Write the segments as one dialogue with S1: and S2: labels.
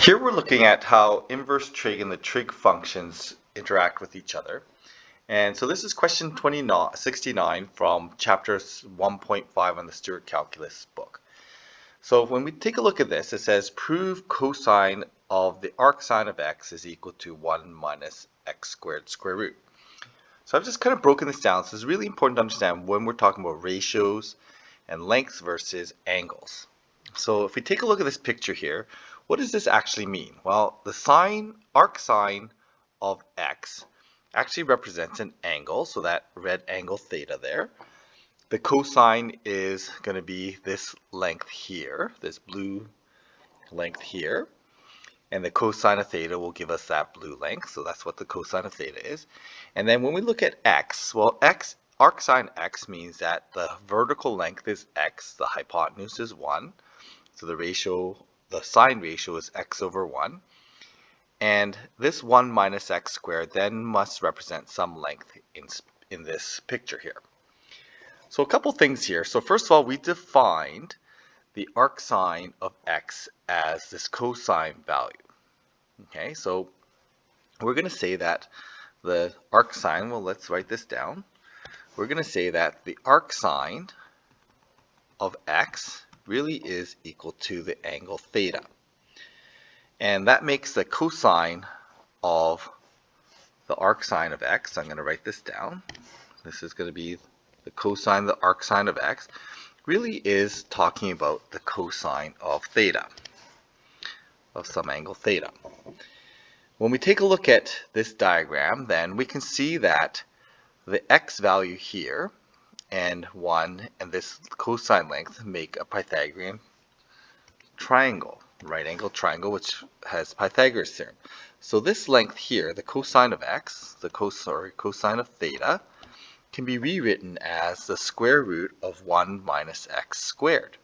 S1: Here we're looking at how inverse trig and the trig functions interact with each other. And so this is question 69 from chapter 1.5 on the Stewart calculus book. So when we take a look at this, it says prove cosine of the arcsine of x is equal to 1 minus x squared square root. So I've just kind of broken this down. So it's really important to understand when we're talking about ratios and lengths versus angles. So if we take a look at this picture here, what does this actually mean? Well, the arcsine of x actually represents an angle, so that red angle theta there. The cosine is going to be this length here, this blue length here. And the cosine of theta will give us that blue length, so that's what the cosine of theta is. And then when we look at x, well, arcsine x means that the vertical length is x, the hypotenuse is 1. So the sine ratio is x over 1. And this 1 minus x squared then must represent some length in this picture here. So a couple things here. So first of all, we defined the arcsine of x as this cosine value. Okay, so we're going to say that the arcsine, well, let's write this down. We're going to say that the arcsine of x really is equal to the angle theta. And that makes the cosine of the arcsine of x, I'm going to write this down. This is going to be the cosine, the arcsine of x, really is talking about the cosine of theta, of some angle theta. When we take a look at this diagram, then we can see that the x value here and 1 and this cosine length make a Pythagorean triangle, right angle triangle, which has Pythagoras theorem. So this length here, the cosine of x, the cosine of theta, can be rewritten as the square root of 1 minus x squared.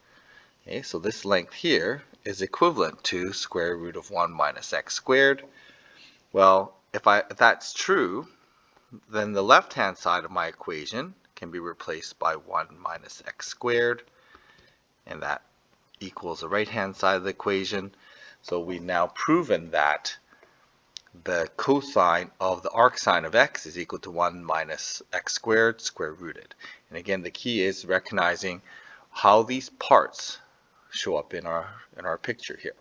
S1: Okay, so this length here is equivalent to square root of 1 minus x squared. Well, if that's true, then the left-hand side of my equation can be replaced by 1 minus x squared, and that equals the right-hand side of the equation. So we've now proven that the cosine of the arcsine of x is equal to 1 minus x squared square rooted. And again, the key is recognizing how these parts show up in our picture here.